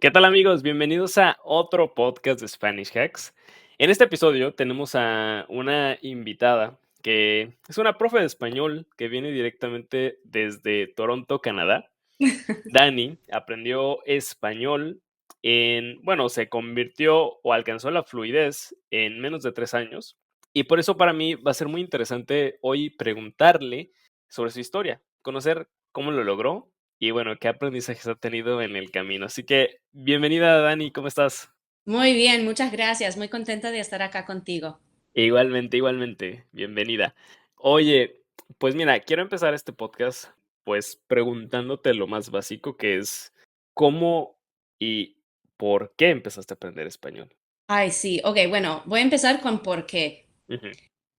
¿Qué tal amigos? Bienvenidos a otro podcast de Spanish Hacks. En este episodio tenemos a una invitada que es una profe de español que viene directamente desde Toronto, Canadá. Dani aprendió español bueno, se convirtió o alcanzó la fluidez en menos de 3 años. Y por eso para mí va a ser muy interesante hoy preguntarle sobre su historia, conocer cómo lo logró y bueno, qué aprendizajes ha tenido en el camino. Así que bienvenida Dani, ¿cómo estás? Muy bien, muchas gracias. Muy contenta de estar acá contigo. Igualmente, igualmente, bienvenida. Oye, pues mira, quiero empezar este podcast pues preguntándote lo más básico que es cómo y por qué empezaste a aprender español. Ay, sí. Ok, bueno, voy a empezar con por qué. Ujú,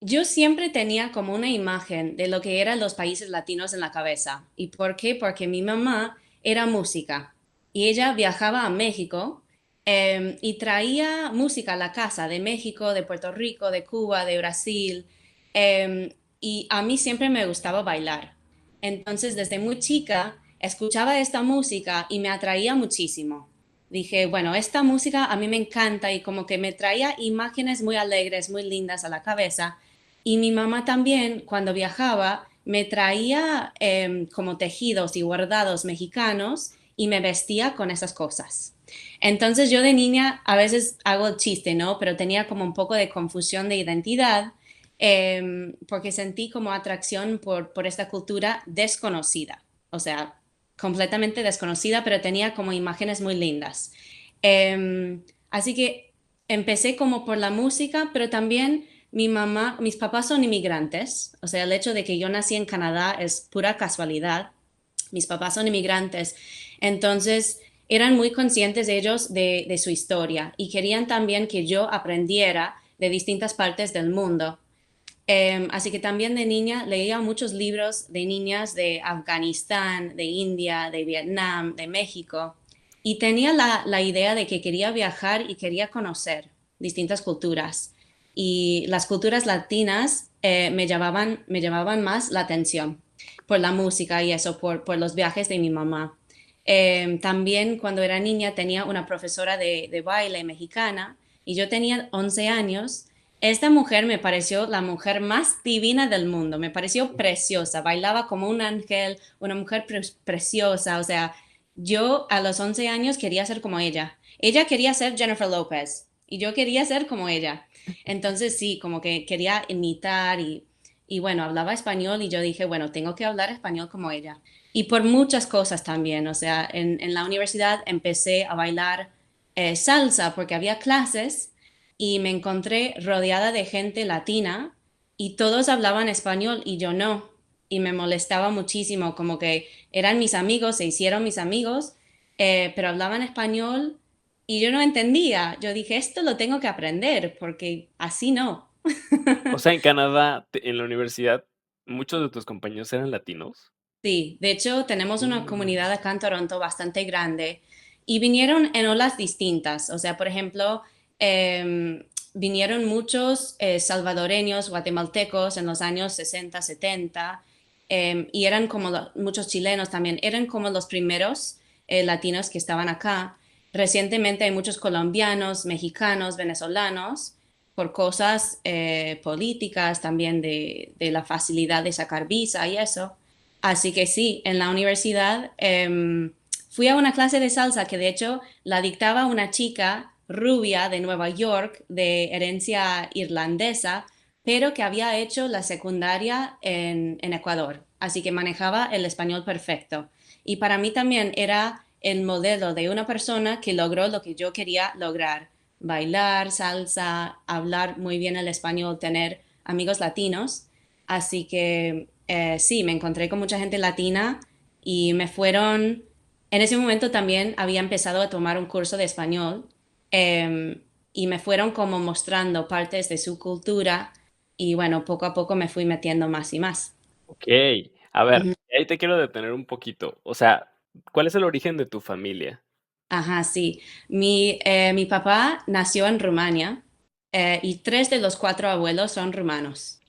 Yo siempre tenía como una imagen de lo que eran los países latinos en la cabeza. ¿Y por qué? Porque mi mamá era música y ella viajaba a México y traía música a la casa de México, de Puerto Rico, de Cuba, de Brasil. em, y a mí siempre me gustaba bailar. Entonces, desde muy chica, escuchaba esta música y me atraía muchísimo. Dije, bueno, esta música a mí me encanta y como que me traía imágenes muy alegres, muy lindas a la cabeza. Y mi mamá también, cuando viajaba, me traía como tejidos y bordados mexicanos y me vestía con esas cosas. Entonces yo de niña a veces hago el chiste, ¿no? Pero tenía como un poco de confusión de identidad porque sentí como atracción por esta cultura desconocida. O sea, completamente desconocida, pero tenía como imágenes muy lindas. Así que empecé como por la música, pero también mis papás son inmigrantes, o sea, el hecho de que yo nací en Canadá es pura casualidad. Mis papás son inmigrantes, entonces eran muy conscientes ellos de su historia y querían también que yo aprendiera de distintas partes del mundo. Así que también de niña leía muchos libros de niñas de Afganistán, de India, de Vietnam, de México, y tenía la idea de que quería viajar y quería conocer distintas culturas. Y las culturas latinas me llamaban más la atención por la música y eso, por los viajes de mi mamá. También cuando era niña tenía una profesora de baile mexicana y yo tenía 11 años. Esta mujer me pareció la mujer más divina del mundo, me pareció preciosa, bailaba como un ángel, una mujer preciosa, o sea, yo a los 11 años quería ser como ella. Ella quería ser Jennifer Lopez y yo quería ser como ella. Entonces sí, como que quería imitar y bueno, hablaba español y yo dije, bueno, tengo que hablar español como ella. Y por muchas cosas también, o sea, en la universidad empecé a bailar salsa porque había clases y me encontré rodeada de gente latina y todos hablaban español y yo no. Y me molestaba muchísimo, como que eran mis amigos, se hicieron mis amigos, pero hablaban español y yo no entendía. Yo dije, esto lo tengo que aprender porque así no. O sea, en Canadá, en la universidad, ¿muchos de tus compañeros eran latinos? Sí, de hecho tenemos una Mm, comunidad acá en Toronto bastante grande y vinieron en olas distintas. O sea, por ejemplo, vinieron muchos salvadoreños, guatemaltecos en los años 60, 70 y eran como muchos chilenos también, eran como los primeros latinos que estaban acá. Recientemente hay muchos colombianos, mexicanos, venezolanos por cosas políticas también de la facilidad de sacar visa y eso. Así que sí, en la universidad fui a una clase de salsa que de hecho la dictaba una chica rubia de Nueva York, de herencia irlandesa, pero que había hecho la secundaria en Ecuador. Así que manejaba el español perfecto. Y para mí también era el modelo de una persona que logró lo que yo quería lograr. Bailar, salsa, hablar muy bien el español, tener amigos latinos. Así que sí, me encontré con mucha gente latina y en ese momento también había empezado a tomar un curso de español y me fueron como mostrando partes de su cultura y bueno, poco a poco me fui metiendo más y más. ok, a ver, Ujú. ahí te quiero detener un poquito. O sea, ¿cuál es el origen de tu familia? Ajá, sí. Mi papá nació en Rumania y tres de los cuatro abuelos son rumanos.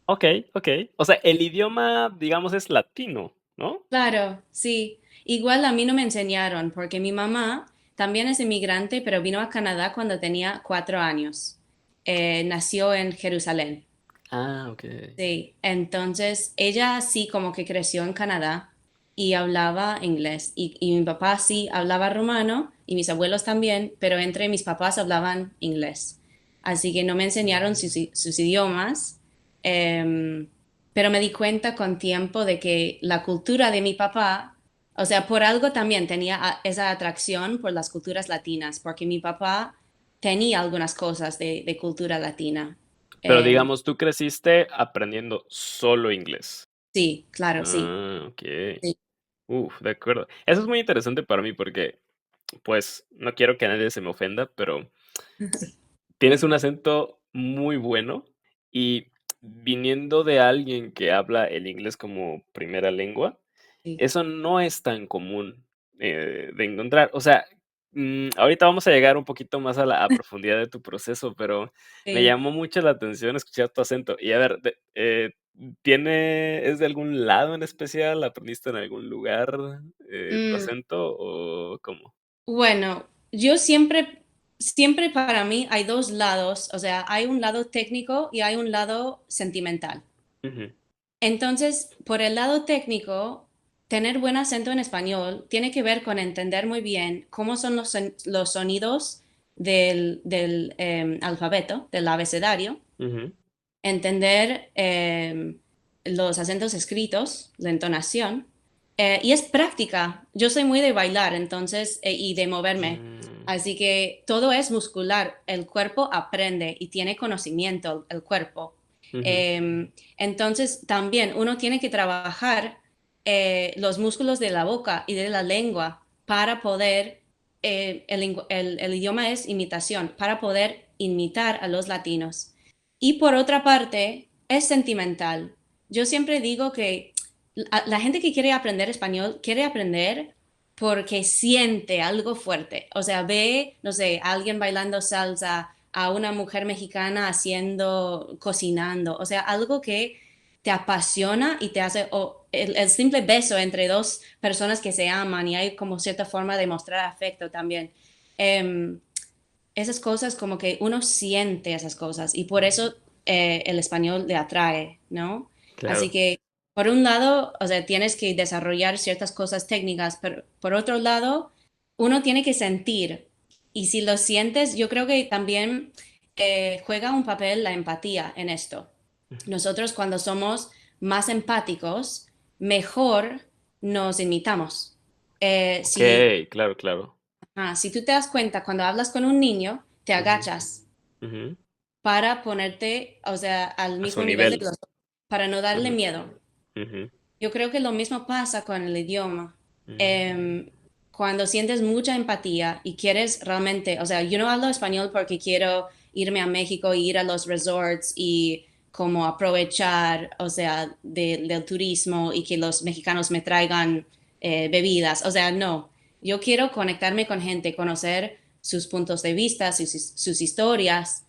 Ok, ok. O sea, el idioma, digamos, es latino, ¿no? Claro, sí. Igual a mí no me enseñaron porque mi mamá también es inmigrante, pero vino a Canadá cuando tenía 4 años. Nació en Jerusalén. Ah, ok. Sí, entonces ella sí como que creció en Canadá y hablaba inglés. Y mi papá sí hablaba rumano y mis abuelos también, pero entre mis papás hablaban inglés. Así que no me enseñaron sus idiomas, em, pero me di cuenta con tiempo de que la cultura de mi papá, o sea, por algo también tenía esa atracción por las culturas latinas, porque mi papá tenía algunas cosas de cultura latina. Pero Em, digamos, tú creciste aprendiendo solo inglés. sí, claro, sí. Ah, ok. Sí. Uf, de acuerdo. Eso es muy interesante para mí porque, pues, no quiero que nadie se me ofenda, pero tienes un acento muy bueno y viniendo de alguien que habla el inglés como primera lengua, Sí. eso no es tan común, de encontrar. O sea, ahorita vamos a llegar un poquito más a profundidad de tu proceso, pero me Sí. llamó mucho la atención escuchar tu acento. Y a ver, ¿es de algún lado en especial? ¿Aprendiste en algún lugar, tu Mm, acento o cómo? bueno, yo siempre para mí hay dos lados, o sea, hay un lado técnico y hay un lado sentimental. Ujú, Entonces, por el lado técnico, tener buen acento en español tiene que ver con entender muy bien cómo son los sonidos del alfabeto, del abecedario, ujú, entender los acentos escritos, la entonación, y es práctica. Yo soy muy de bailar, entonces, y de moverme. mm, Así que todo es muscular. El cuerpo aprende y tiene conocimiento, el cuerpo. ujú, Entonces, también uno tiene que trabajar los músculos de la boca y de la lengua para poder, el idioma es imitación, para poder imitar a los latinos. Y por otra parte, es sentimental. Yo siempre digo que la gente que quiere aprender español quiere aprender porque siente algo fuerte. O sea, ve, no sé, a alguien bailando salsa, a una mujer mexicana haciendo, cocinando. O sea, algo que te apasiona y te hace, o el simple beso entre dos personas que se aman y hay como cierta forma de mostrar afecto también. Em, Esas cosas como que uno siente esas cosas y por eso el español le atrae, ¿no? Así claro. que por un lado, o sea, tienes que desarrollar ciertas cosas técnicas, pero por otro lado, uno tiene que sentir y si lo sientes, yo creo que también juega un papel la empatía en esto. Nosotros cuando somos más empáticos, mejor nos imitamos. Si Okey, claro, claro. Si tú te das cuenta, cuando hablas con un niño, te Ujú, agachas ujú. para ponerte, o sea, al A su mismo nivel de nivel. los, para no darle Ujú, miedo. ujú, Yo creo que lo mismo pasa con el idioma. mm, Em, Cuando sientes mucha empatía y quieres realmente, o sea, yo no hablo español porque quiero irme a México y ir a los resorts y como aprovechar, o sea, del turismo y que los mexicanos me traigan bebidas. O sea, no. Yo quiero conectarme con gente, conocer sus puntos de vista, sus historias.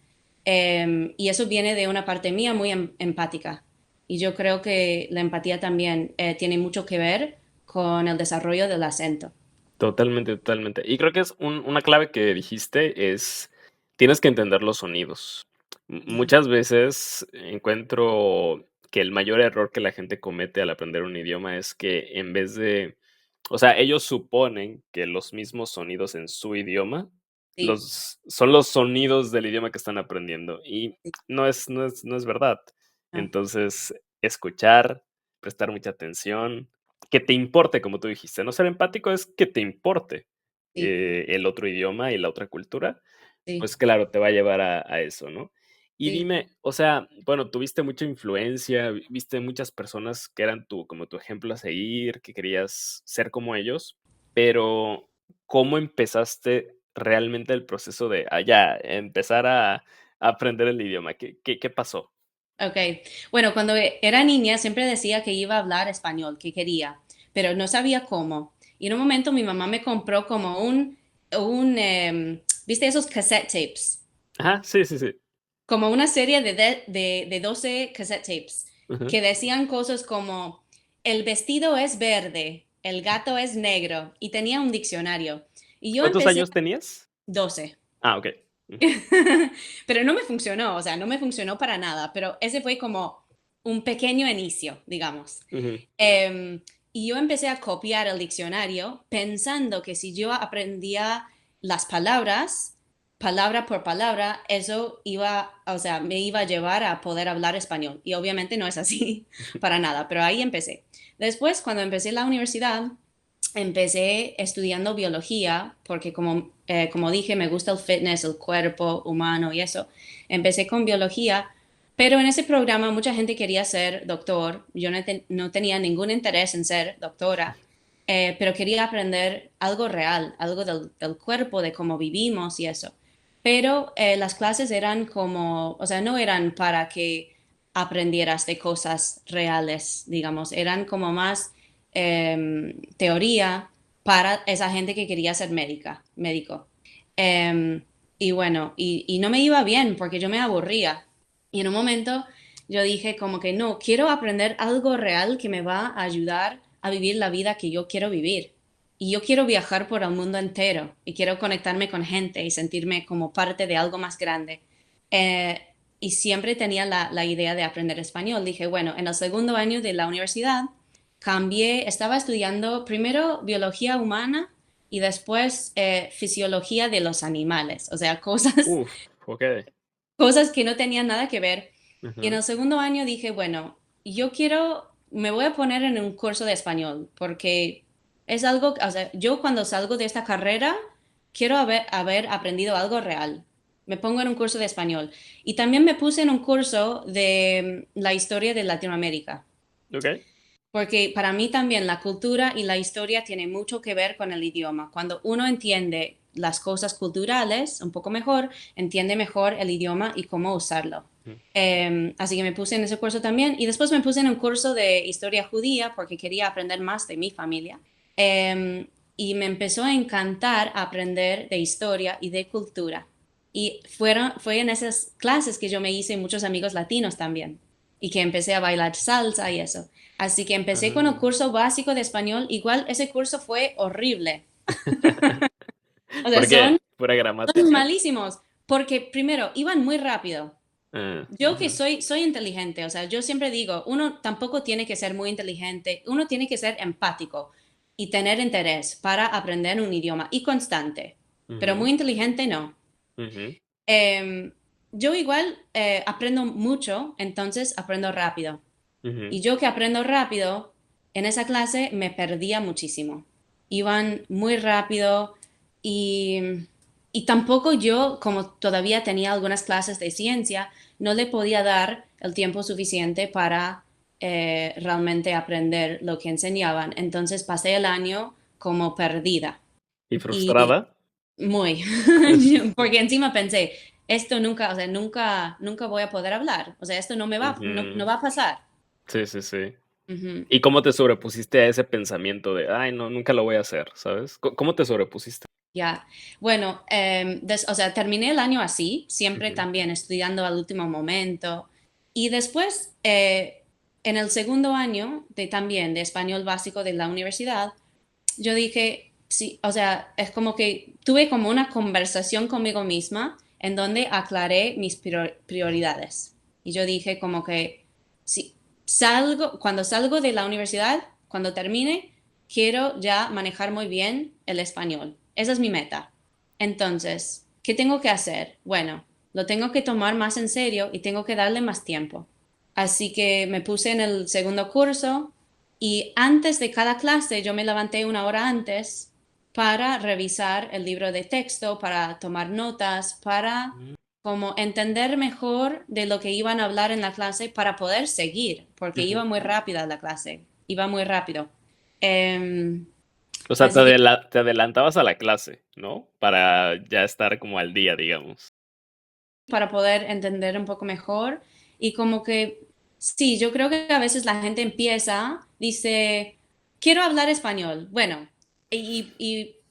Y eso viene de una parte mía muy empática. Y yo creo que la empatía también tiene mucho que ver con el desarrollo del acento. totalmente, totalmente. Y creo que es una clave que dijiste es, tienes que entender los sonidos. Sí, Muchas veces encuentro que el mayor error que la gente comete al aprender un idioma es que en vez de, o sea, ellos suponen que los mismos sonidos en su idioma sí, son los sonidos del idioma que están aprendiendo y sí, no es verdad. no, Entonces, escuchar, prestar mucha atención, que te importe, como tú dijiste, no ser empático es que te importe, sí, el otro idioma y la otra cultura, sí, pues claro, te va a llevar a eso, ¿no? Y sí. dime, o sea, bueno, tuviste mucha influencia, viste muchas personas que eran como tu ejemplo a seguir, que querías ser como ellos, pero ¿cómo empezaste realmente el proceso de, ya, empezar a aprender el idioma? ¿Qué pasó? Ok. Bueno, cuando era niña siempre decía que iba a hablar español, que quería, pero no sabía cómo. Y en un momento mi mamá me compró como ¿viste esos cassette tapes? Ajá, sí, sí, sí. Como una serie de 12 cassette tapes Ujú. que decían cosas como el vestido es verde, el gato es negro y tenía un diccionario. Y yo ¿Cuántos empecé años tenías? 12. Ah, ok. Pero no me funcionó, o sea, no me funcionó para nada, pero ese fue como un pequeño inicio, digamos. Ujú. Em, y yo empecé a copiar el diccionario pensando que si yo aprendía las palabras, palabra por palabra, eso iba, o sea, me iba a llevar a poder hablar español. Y obviamente no es así para nada, pero ahí empecé. Después, cuando empecé la universidad, empecé estudiando biología, porque como dije, me gusta el fitness, el cuerpo humano y eso. Empecé con biología, pero en ese programa mucha gente quería ser doctor. Yo no tenía ningún interés en ser doctora, pero quería aprender algo real, algo del cuerpo, de cómo vivimos y eso. Pero las clases eran como, o sea, no eran para que aprendieras de cosas reales, digamos, eran como más teoría para esa gente que quería ser médico. Em, y bueno, y no me iba bien porque yo me aburría. Y en un momento yo dije como que no, quiero aprender algo real que me va a ayudar a vivir la vida que yo quiero vivir. Y yo quiero viajar por el mundo entero y quiero conectarme con gente y sentirme como parte de algo más grande. Eh, y siempre tenía la idea de aprender español. Dije, bueno, en el segundo año de la universidad cambié, estaba estudiando primero biología humana y después fisiología de los animales, o sea, cosas, Uf, ok. cosas que no tenían nada que ver. Y en Ujú. el segundo año dije, bueno, me voy a poner en un curso de español, porque es algo, o sea, yo cuando salgo de esta carrera, quiero haber aprendido algo real. Me pongo en un curso de español. Y también me puse en un curso de la historia de Latinoamérica. Ok. Porque para mí también la cultura y la historia tienen mucho que ver con el idioma. Cuando uno entiende las cosas culturales un poco mejor, entiende mejor el idioma y cómo usarlo. Ujú. Así que me puse en ese curso también y después me puse en un curso de historia judía porque quería aprender más de mi familia. Y me empezó a encantar aprender de historia y de cultura. Y fue en esas clases que yo me hice muchos amigos latinos también y que empecé a bailar salsa y eso. Así que empecé con el Ah. curso básico de español. Igual ese curso fue horrible. O sea, ¿Por qué? son, ¿Pura son gramática? malísimos porque primero iban muy rápido. Ah, Yo que ujú. soy inteligente, o sea, yo siempre digo, uno tampoco tiene que ser muy inteligente, uno tiene que ser empático y tener interés para aprender un idioma y constante, pero Ujú. muy inteligente no. Ujú. Em, yo igual aprendo mucho, entonces aprendo rápido. Ujú. Y yo que aprendo rápido, en esa clase me perdía muchísimo. Iban muy rápido y, y tampoco yo, como todavía tenía algunas clases de ciencia, no le podía dar el tiempo suficiente para realmente aprender lo que enseñaban. Entonces pasé el año como perdida. ¿Y Y frustrada? muy, porque encima pensé, esto nunca, o sea, nunca voy a poder hablar. O sea, esto no Ujú. va a pasar. Sí, sí, sí. Ujú. ¿Y cómo te sobrepusiste a ese pensamiento de: "Ay, no, nunca lo voy a hacer", ¿sabes? ¿Cómo te sobrepusiste? Ya, bueno, o sea, terminé el año así, siempre Ujú. también estudiando al último momento. Y después, en el segundo año también de español básico de la universidad, yo dije, sí, o sea, es como que tuve como una conversación conmigo misma en donde aclaré mis prioridades. Y yo dije como que si cuando salgo de la universidad, cuando termine, quiero ya manejar muy bien el español. Esa es mi meta. Entonces, ¿qué tengo que hacer? Bueno, lo tengo que tomar más en serio y tengo que darle más tiempo. Así que me puse en el segundo curso y antes de cada clase yo me levanté una hora antes para revisar el libro de texto, para tomar notas, para Mm. como entender mejor de lo que iban a hablar en la clase para poder seguir, porque Ujú. iba muy rápida la clase, iba muy rápido. Em, O sea, así que te adelantabas a la clase, ¿no? Para ya estar como al día, digamos. para poder entender un poco mejor y como que sí, yo creo que a veces la gente empieza, dice, quiero hablar español, bueno,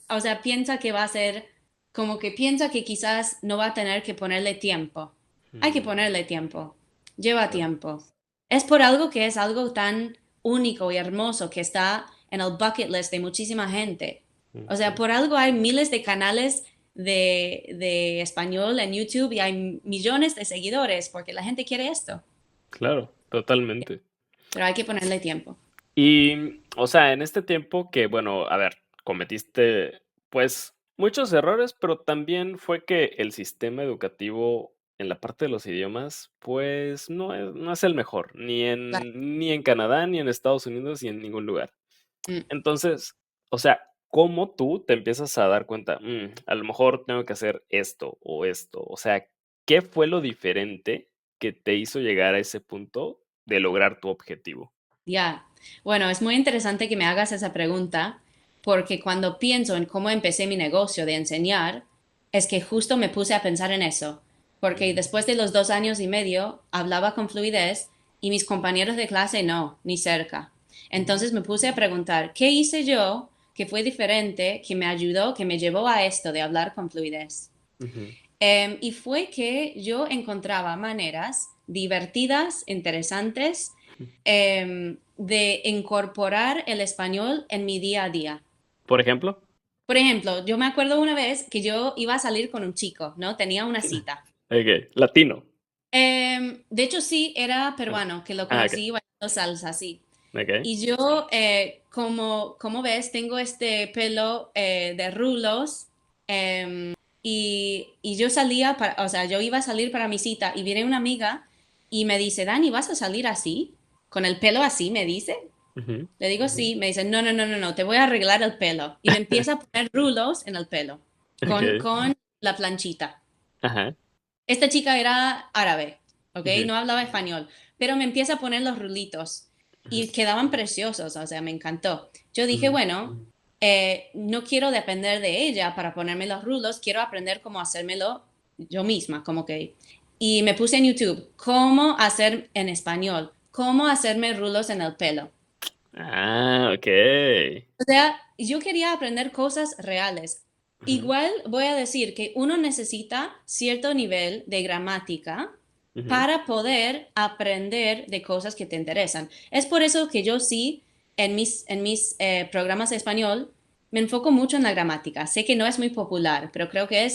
o sea, piensa que va a ser como que piensa que quizás no va a tener que ponerle tiempo. Hay que Mm, ponerle tiempo, lleva claro. tiempo. Es por algo que es algo tan único y hermoso que está en el bucket list de muchísima gente. O sea, Ujú. por algo hay miles de canales de español en YouTube y hay millones de seguidores porque la gente quiere esto, Claro, totalmente. pero hay que ponerle tiempo. Y, o sea, en este tiempo que, bueno, a ver, cometiste, pues, muchos errores, pero también fue que el sistema educativo en la parte de los idiomas, pues, no es el mejor, Claro. ni en Canadá, ni en Estados Unidos, ni en ningún lugar. Mm. Entonces, o sea, ¿cómo tú te empiezas a dar cuenta? A lo mejor tengo que hacer esto o esto. O sea, ¿qué fue lo diferente que te hizo llegar a ese punto de lograr tu objetivo? Ya. Bueno, es muy interesante que me hagas esa pregunta porque cuando pienso en cómo empecé mi negocio de enseñar, es que justo me puse a pensar en eso, porque Mm, después de los 2 años y medio hablaba con fluidez y mis compañeros de clase no, ni cerca. ujú, Entonces me puse a preguntar, ¿qué hice yo que fue diferente, que me ayudó, que me llevó a esto de hablar con fluidez? ujú, Y fue que yo encontraba maneras divertidas, interesantes, ujú. de incorporar el español en mi día a día. Por ejemplo. Por ejemplo, yo me acuerdo una vez que yo iba a salir con un chico, ¿no? Tenía una cita. Okey, latino. De hecho, sí, era Ah, peruano, que lo okey, conocí bailando salsa, sí. okey. Y yo, como ves, tengo este pelo de rulos. Y yo salía, o sea, yo iba a salir para mi cita y viene una amiga y me dice, Dani, ¿vas a salir así? ¿Con el pelo así? Me dice. Ujú, Le digo ujú. sí, me dice, no, no, no, no, no, te voy a arreglar el pelo. Y me empieza a poner rulos en el pelo Okey. con la planchita. Ajá. Esta chica era árabe, ¿ok? Ujú, No hablaba español, pero me empieza a poner los rulitos ujú, y quedaban preciosos, o sea, me encantó. Yo dije, ujú. bueno, no quiero depender de ella para ponerme los rulos, quiero aprender cómo hacérmelo yo misma, como que... Y me puse en YouTube, cómo hacer en español, cómo hacerme rulos en el pelo. Ah, okey. O sea, yo quería aprender cosas reales. Ujú, Igual voy a decir que uno necesita cierto nivel de gramática ujú. para poder aprender de cosas que te interesan. Es por eso que yo sí, en mis programas de español, me enfoco mucho en la gramática. Sé que no es muy popular, pero creo que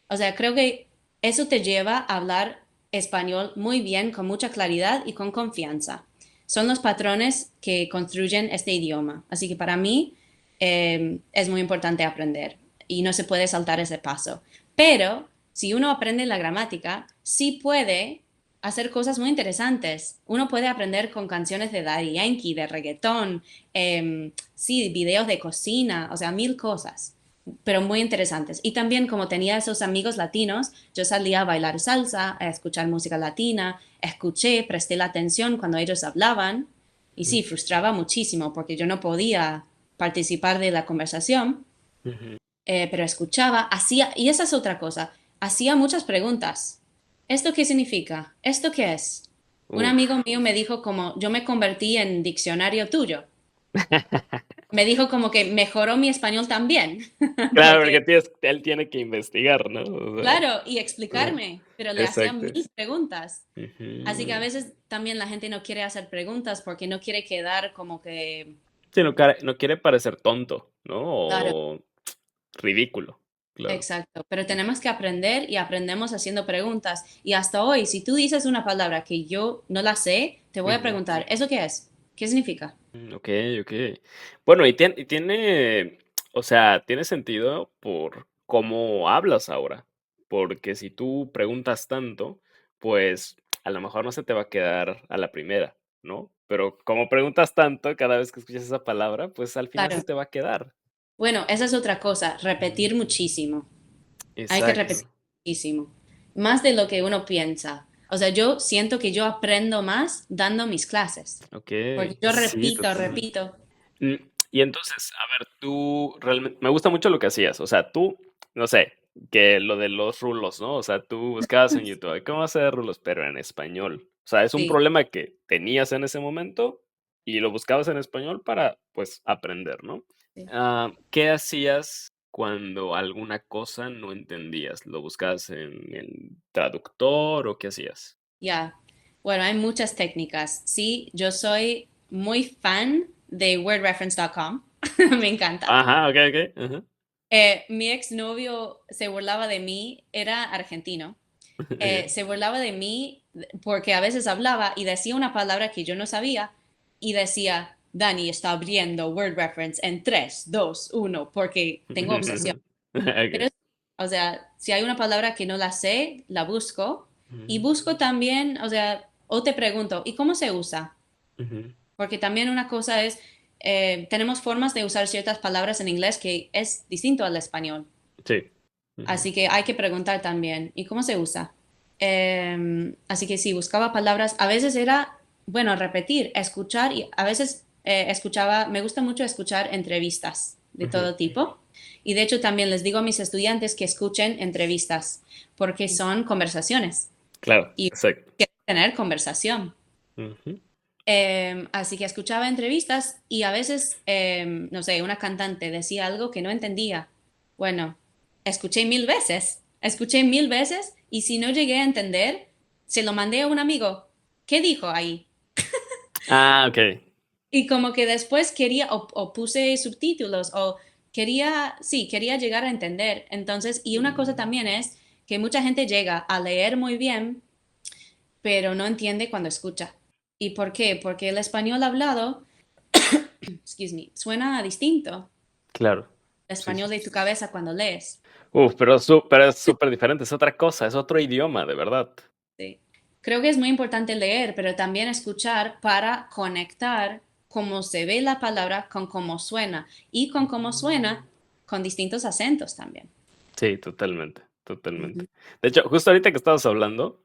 o sea, creo que eso te lleva a hablar español muy bien, con mucha claridad y con confianza. Son los patrones que construyen este idioma. Así que para mí es muy importante aprender y no se puede saltar ese paso. Pero si uno aprende la gramática, sí puede hacer cosas muy interesantes. Uno puede aprender con canciones de Daddy Yankee, de reggaetón, sí, videos de cocina, o sea, mil cosas, pero muy interesantes. Y también como tenía esos amigos latinos, yo salía a bailar salsa, a escuchar música latina, escuché, presté la atención cuando ellos hablaban y Ujú, sí, frustraba muchísimo porque yo no podía participar de la conversación, ujú. pero escuchaba, hacía, y esa es otra cosa, hacía muchas preguntas. ¿Esto qué significa? ¿Esto qué es? Un amigo Uf. mío me dijo como, yo me convertí en diccionario tuyo. Me dijo como que mejoró mi español también, Claro, porque porque, él tiene que investigar, ¿no? O sea, claro, y ajá, explicarme, pero le hacía exacto. mil preguntas. Así que a Ujú. veces también la gente no quiere hacer preguntas porque no quiere quedar como que, Sí, no quiere parecer tonto, ¿no? claro, O ridículo, claro. exacto, pero tenemos que aprender y aprendemos haciendo preguntas. Y hasta hoy, si tú dices una palabra que yo no la sé, te voy a Ujú. preguntar, ¿eso qué es? ¿Qué significa? Okey, okey. Bueno, y tiene, o sea, tiene sentido por cómo hablas ahora, porque si tú preguntas tanto, pues, a lo mejor no se te va a quedar a la primera, ¿no? Pero como preguntas tanto cada vez que escuchas esa palabra, pues, al final se Claro. te va a quedar. Bueno, esa es otra cosa, Ujú. repetir muchísimo. Hay que repetir Exacto. muchísimo, más de lo que uno piensa. O sea, yo siento que yo aprendo más dando mis clases, porque Okey. yo Sí, repito, totalmente. repito. Mm, y entonces, a ver, tú realmente me gusta mucho lo que hacías, o sea, tú, no sé, que lo de los rulos, ¿no? O sea, tú buscabas en YouTube, "Ay, ¿cómo hacer rulos?", pero en español. O sea, es un Sí, problema que tenías en ese momento y lo buscabas en español para, pues, aprender, ¿no? sí, ¿Qué hacías cuando alguna cosa no entendías? ¿Lo buscabas en el traductor o qué hacías? ya. Bueno, hay muchas técnicas. Sí, yo soy muy fan de wordreference.com. Me encanta. Ajá, okey, okey, ajá. Mi exnovio se burlaba de mí, era argentino. Se burlaba de mí porque a veces hablaba y decía una palabra que yo no sabía y decía, Dani está abriendo Word Reference en 3, 2, 1, porque tengo obsesión. Ok. Pero, o sea, si hay una palabra que no la sé, la busco y Ujú, busco también, o sea, o te pregunto, ¿y cómo se usa? ujú. Porque también una cosa es, tenemos formas de usar ciertas palabras en inglés que es distinto al español. Sí. Ujú, Así que hay que preguntar también, ¿y cómo se usa? Así que sí, buscaba palabras, a veces era, bueno, repetir, escuchar y a veces escuchaba, me gusta mucho escuchar entrevistas de ujú. todo tipo. Y de hecho también les digo a mis estudiantes que escuchen entrevistas porque son conversaciones Claro, y exacto. hay que tener conversación. Ujú. Así que escuchaba entrevistas y a veces, no sé, una cantante decía algo que no entendía. Bueno, escuché mil veces y si no llegué a entender, se lo mandé a un amigo. ¿Qué dijo ahí? Ah, ok. Y como que después quería o puse subtítulos o quería, sí, quería llegar a entender. Entonces, y una cosa Mm, también es que mucha gente llega a leer muy bien, pero no entiende cuando escucha. ¿Y por qué? Porque el español hablado excuse me, suena distinto claro. el Sí, sí. español de tu cabeza cuando lees. Uf, pero es súper diferente, es otra cosa, es otro idioma, de verdad. Sí. Creo que es muy importante leer, pero también escuchar para conectar cómo se ve la palabra con cómo suena y con cómo suena con distintos acentos también. Sí, totalmente, Ujú. totalmente. De hecho, justo ahorita que estabas hablando,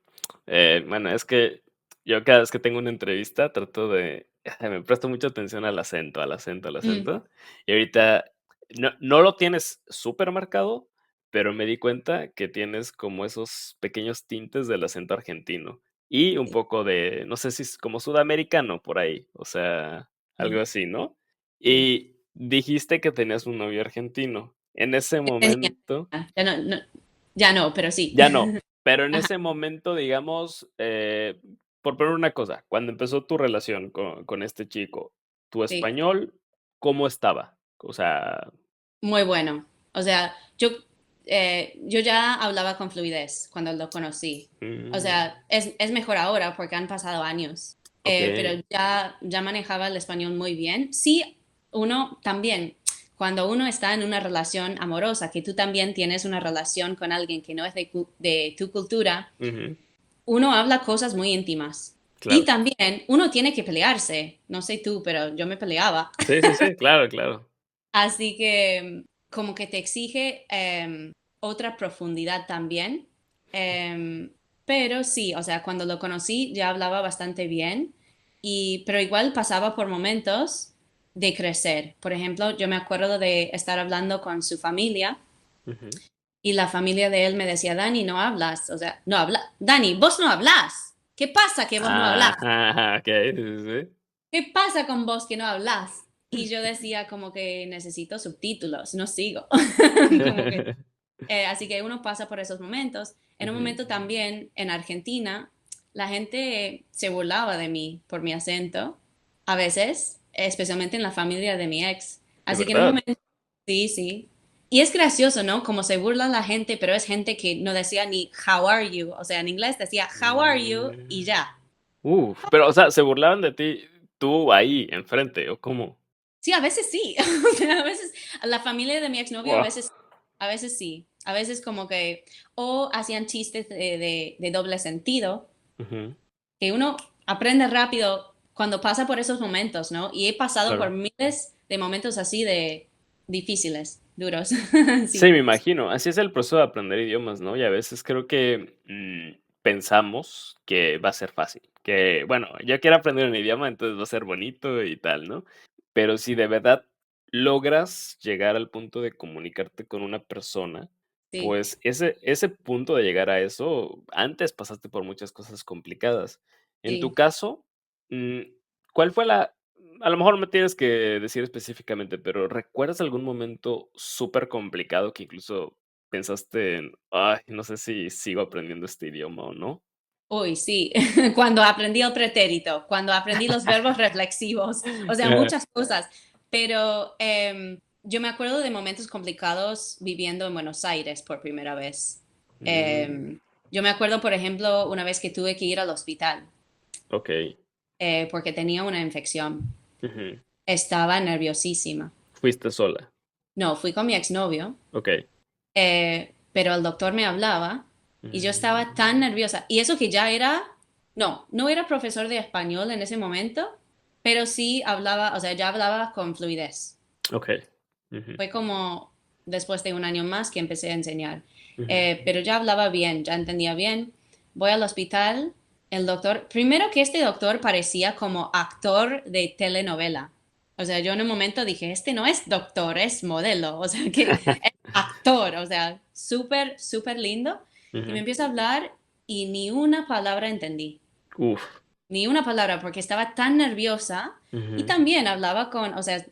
bueno, es que yo cada vez que tengo una entrevista trato de, me presto mucha atención al acento, al acento, al Mm, acento. Y ahorita no lo tienes súper marcado, pero me di cuenta que tienes como esos pequeños tintes del acento argentino y un sí, poco de, no sé si es como sudamericano por ahí, o sea, algo mm, así, ¿no? sí. Y dijiste que tenías un novio argentino. En ese Tenía, momento, ya no, pero sí. ya no, pero en Ajá, ese momento, digamos, por poner una cosa, cuando empezó tu relación con este chico, ¿tu sí. español cómo estaba? O sea, Muy bueno. O sea, yo ya hablaba con fluidez cuando lo conocí. O mm, sea, es mejor ahora porque han pasado años. okey, Pero ya manejaba el español muy bien. Sí, uno también, cuando uno está en una relación amorosa, que tú también tienes una relación con alguien que no es de tu cultura, ujú, uno habla cosas muy íntimas. Y claro. también uno tiene que pelearse. No sé tú, pero yo me peleaba. Sí, sí, sí, claro, claro. Así que como que te exige otra profundidad también. Em, pero sí, o sea, cuando lo conocí ya hablaba bastante bien, pero igual pasaba por momentos de crecer. Por ejemplo, yo me acuerdo de estar hablando con su familia Ujú. y la familia de él me decía, Dani, no hablas. O sea, no habla. Dani, vos no hablas. ¿Qué pasa que vos no hablas? Ajá, okey, sí, sí, ¿Qué pasa con vos que no hablas? Y yo decía como que necesito subtítulos, no sigo. Como que, sí. así que uno pasa por esos momentos. En un Ujú, momento también en Argentina, la gente se burlaba de mí por mi acento, a veces, especialmente en la familia de mi ex. ¿de Así que en un verdad? momento, sí, sí. Y es gracioso, ¿no? Como se burla la gente, pero es gente que no decía ni how are you, o sea, en inglés decía how are you y Mm. ya. Pero, o sea, ¿se burlaban de ti tú ahí enfrente o cómo? Sí, a veces sí. O sea, a veces la familia de mi exnovio Guau. a veces sí. A veces como que o hacían chistes de doble sentido, Ujú, que uno aprende rápido cuando pasa por esos momentos, ¿no? Y he pasado por claro. miles de momentos así de difíciles, duros. Sí, Sí, me imagino. Así es el proceso de aprender idiomas, ¿no? Y a veces creo que, pensamos que va a ser fácil, que, bueno, yo quiero aprender un idioma, entonces va a ser bonito y tal, ¿no? Pero si de verdad logras llegar al punto de comunicarte con una persona, sí, pues ese punto de llegar a eso, antes pasaste por muchas cosas complicadas. En tu sí. caso, mm, ¿cuál fue la a lo mejor me tienes que decir específicamente, pero, ¿recuerdas algún momento súper complicado que incluso pensaste en: "Ay, no sé si sigo aprendiendo este idioma o no"? Uy, sí, cuando aprendí el pretérito, cuando aprendí los verbos reflexivos, o sea, Ajá, muchas cosas, pero yo me acuerdo de momentos complicados viviendo en Buenos Aires por primera vez. Mm, Em, yo me acuerdo, por ejemplo, una vez que tuve que ir al hospital ok. porque tenía una infección. Ujú. Estaba nerviosísima. Fuiste sola. No, fui con mi exnovio, Ok. pero el doctor me hablaba y yo estaba tan Mm, nerviosa. Y eso que ya era, no era profesor de español en ese momento, pero sí hablaba, o sea, ya hablaba con fluidez. ok. Ujú, Fue como después de un año más que empecé a enseñar. ujú. Pero ya hablaba bien, ya entendía bien. Voy al hospital, el doctor, primero que este doctor parecía como actor de telenovela. O sea, yo en un momento dije, este no es doctor, es modelo. O sea, que es actor, o sea, súper, súper lindo. Y me Ujú. empieza a hablar y ni una palabra entendí. Uf. Ni una palabra porque estaba tan nerviosa y Ujú, también hablaba con, o sea,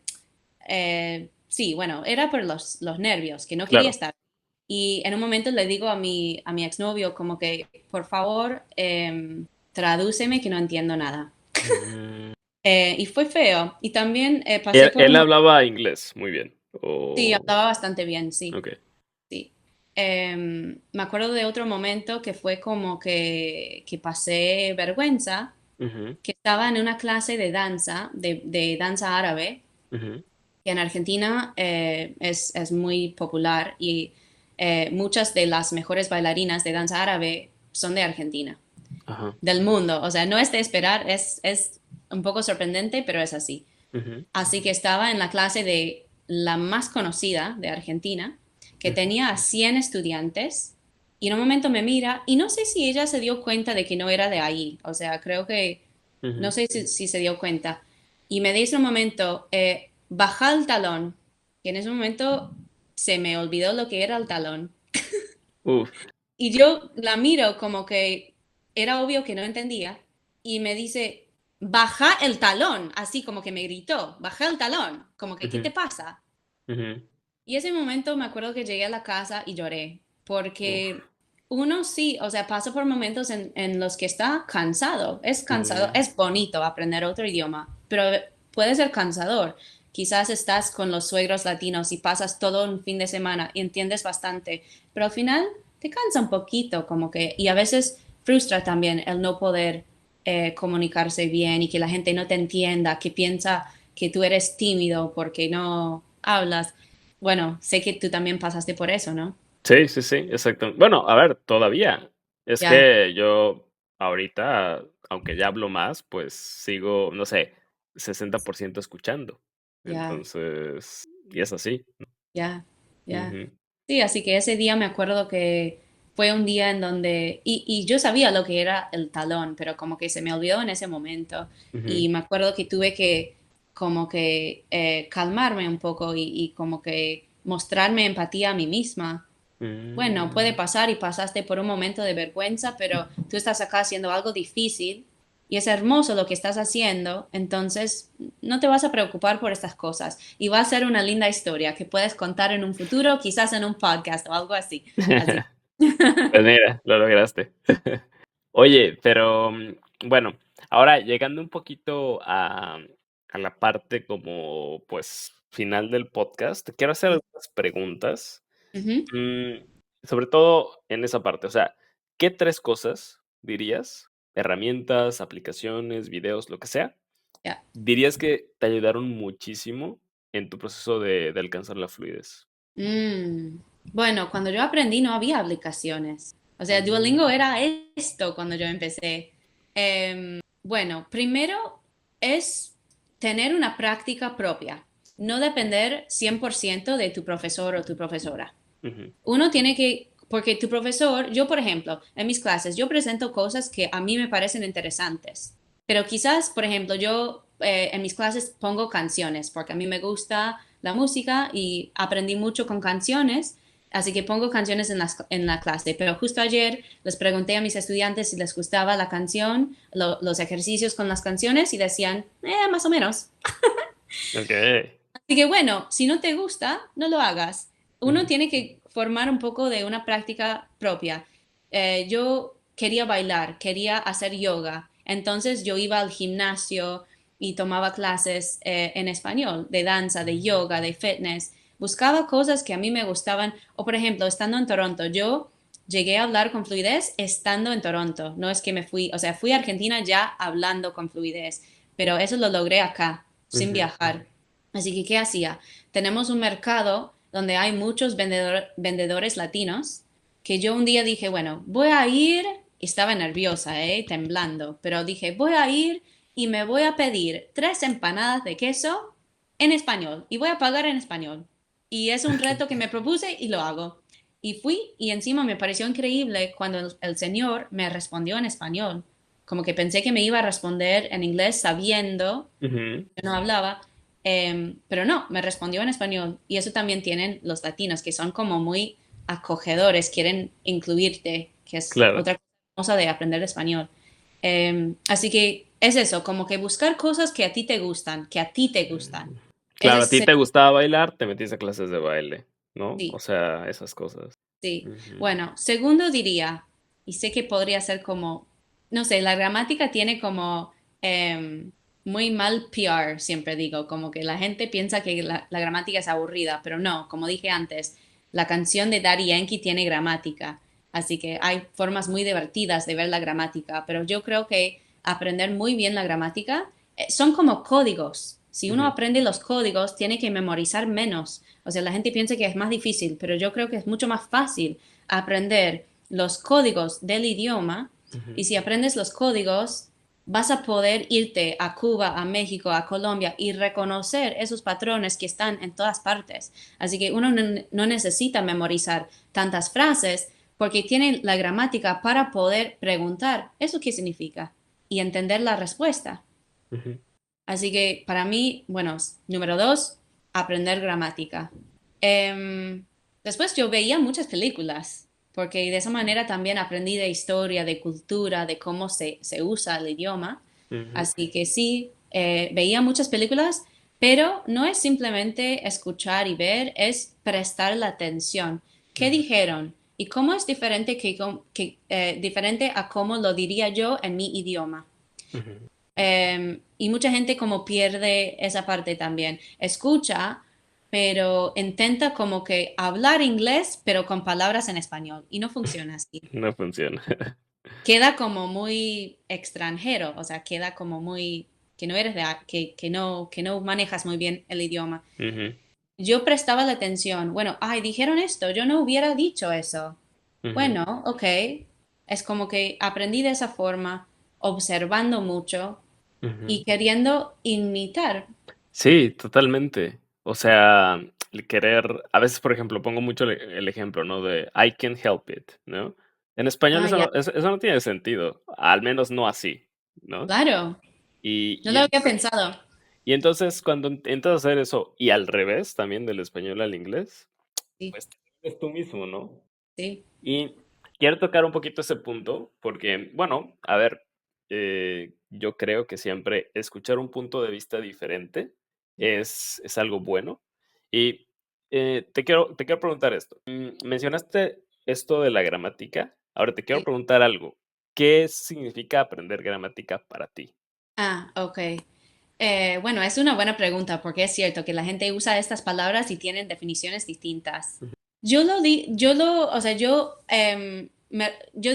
sí, bueno, era por los nervios, que no quería claro. estar. Y en un momento le digo a mi exnovio como que, por favor, tradúceme que no entiendo nada. Mm. Y fue feo. Y también pasé por Él un... hablaba inglés muy bien. Sí, O... hablaba bastante bien, sí, Ok. sí. Me acuerdo de otro momento que fue como que pasé vergüenza, Ujú, que estaba en una clase de danza, de danza árabe, ujú. que en Argentina es muy popular y muchas de las mejores bailarinas de danza árabe son de Argentina, Ajá. del mundo. O sea, no es de esperar, es un poco sorprendente, pero es así. Ujú, Así que estaba en la clase de la más conocida de Argentina, que ujú, tenía a 100 estudiantes, y en un momento me mira, y no sé si ella se dio cuenta de que no era de ahí, o sea, creo que, no ujú. sé si se dio cuenta, y me dice un momento, baja el talón, y en ese momento se me olvidó lo que era el talón, Uf. y yo la miro como que era obvio que no entendía y me dice, baja el talón, así como que me gritó, baja el talón, como que, ¿qué Ujú, te pasa? ujú. Y ese momento me acuerdo que llegué a la casa y lloré, porque Uf. uno sí, o sea, pasa por momentos en los que está cansado, Ujú. es bonito aprender otro idioma, pero puede ser cansador. Quizás estás con los suegros latinos y pasas todo un fin de semana y entiendes bastante, pero al final te cansa un poquito, como que, y a veces frustra también el no poder comunicarse bien y que la gente no te entienda, que piensa que tú eres tímido porque no hablas. Bueno, sé que tú también pasaste por eso, ¿no? Sí, sí, sí, exacto. Bueno, a ver, todavía. Es Ya, que yo ahorita, aunque ya hablo más, pues sigo, no sé, 60% escuchando. ya, Entonces, y es así. ya, ya. Ujú, Sí, así que ese día me acuerdo que fue un día en donde, y yo sabía lo que era el talón, pero como que se me olvidó en ese momento. ujú. Y me acuerdo que tuve que como que calmarme un poco y como que mostrarme empatía a mí misma. Bueno, puede Mm. pasar y pasaste por un momento de vergüenza, pero tú estás acá haciendo algo difícil y es hermoso lo que estás haciendo, entonces no te vas a preocupar por estas cosas y va a ser una linda historia que puedes contar en un futuro, quizás en un podcast o algo así. Así. Pues mira, lo lograste. Oye, pero, bueno, ahora llegando un poquito a la parte como, pues, final del podcast, te quiero hacer algunas preguntas, Ujú, mm, sobre todo en esa parte, o sea, ¿qué 3 cosas dirías, herramientas, aplicaciones, videos, lo que sea, ya. dirías que te ayudaron muchísimo en tu proceso de alcanzar la fluidez? Mm, Bueno, cuando yo aprendí no había aplicaciones. O sea, Mm, Duolingo era esto cuando yo empecé. Bueno, primero es tener una práctica propia, no depender 100% de tu profesor o tu profesora. ujú, Uno tiene que, porque tu profesor, yo por ejemplo, en mis clases, yo presento cosas que a mí me parecen interesantes, pero quizás, por ejemplo, yo en mis clases pongo canciones, porque a mí me gusta la música y aprendí mucho con canciones, así que pongo canciones en la clase, pero justo ayer les pregunté a mis estudiantes si les gustaba la canción, los ejercicios con las canciones y decían, más o menos. okey, Así que bueno, si no te gusta, no lo hagas. Uno ujú, tiene que formar un poco de una práctica propia. Yo quería bailar, quería hacer yoga, entonces yo iba al gimnasio y tomaba clases en español, de danza, de yoga, de fitness, buscaba cosas que a mí me gustaban. O por ejemplo, estando en Toronto, yo llegué a hablar con fluidez estando en Toronto. No es que me fui, o sea, fui a Argentina ya hablando con fluidez, pero eso lo logré acá, sin Ujú. viajar. Así que, ¿qué hacía? Tenemos un mercado donde hay muchos vendedores latinos que yo un día dije, bueno, voy a ir, y estaba nerviosa, temblando, pero dije, voy a ir y me voy a pedir 3 empanadas de queso en español y voy a pagar en español. Y es un reto que me propuse y lo hago. Y fui y encima me pareció increíble cuando el señor me respondió en español. Como que pensé que me iba a responder en inglés sabiendo Ujú. que no hablaba, pero no, me respondió en español. Y eso también tienen los latinos, que son como muy acogedores, quieren incluirte, que es Claro. otra cosa de aprender español. Así que es eso, como que buscar cosas que a ti te gustan, que a ti te gustan. Ese Claro, a ti es, te gustaba bailar, te metiste a clases de baile, ¿no? O sí, sea, esas cosas. sí. Ujú. Bueno, segundo diría, y sé que podría ser como, no sé, la gramática tiene como muy mal PR, siempre digo, como que la gente piensa que la gramática es aburrida, pero no, como dije antes, la canción de Daddy Yankee tiene gramática, así que hay formas muy divertidas de ver la gramática, pero yo creo que aprender muy bien la gramática son como códigos. Si uno Ujú. aprende los códigos, tiene que memorizar menos. O sea, la gente piensa que es más difícil, pero yo creo que es mucho más fácil aprender los códigos del idioma. Ujú. Y si aprendes los códigos, vas a poder irte a Cuba, a México, a Colombia y reconocer esos patrones que están en todas partes. Así que uno no necesita memorizar tantas frases porque tiene la gramática para poder preguntar, ¿eso qué significa? Y entender la respuesta. Ujú. Así que para mí, bueno, número 2, aprender gramática. Em, Después yo veía muchas películas, porque de esa manera también aprendí de historia, de cultura, de cómo se usa el idioma. Ujú. Así que sí, veía muchas películas, pero no es simplemente escuchar y ver, es prestar la atención. ¿Qué Ujú. dijeron? ¿Y cómo es diferente, diferente a cómo lo diría yo en mi idioma? Ujú. Y mucha gente como pierde esa parte también. Escucha, pero intenta como que hablar inglés, pero con palabras en español. Y no funciona así. No funciona. Queda como muy extranjero, o sea, queda como muy que no eres que no manejas muy bien el idioma. Ujú. Yo prestaba la atención. Bueno, ay, dijeron esto, yo no hubiera dicho eso. Ujú. Bueno, ok. Es como que aprendí de esa forma, observando mucho Ujú. y queriendo imitar. Sí, totalmente. O sea, el querer, a veces, por ejemplo, pongo mucho el ejemplo, ¿no? De I can't help it, ¿no? En español Ah, ya, eso no tiene sentido, al menos no así, ¿no? claro, Y, no y, lo en- había pensado. y entonces cuando intentas hacer eso y al revés, también del español al inglés, Sí, pues es tú mismo, ¿no? sí. Y quiero tocar un poquito ese punto porque, bueno, a ver, yo creo que siempre escuchar un punto de vista diferente es algo bueno. Y te quiero preguntar esto. Mencionaste esto de la gramática. Ahora te quiero Sí. preguntar algo. ¿Qué significa aprender gramática para ti? Ah, ok. Bueno, es una buena pregunta porque es cierto que la gente usa estas palabras y tienen definiciones distintas. Ujú. O sea, yo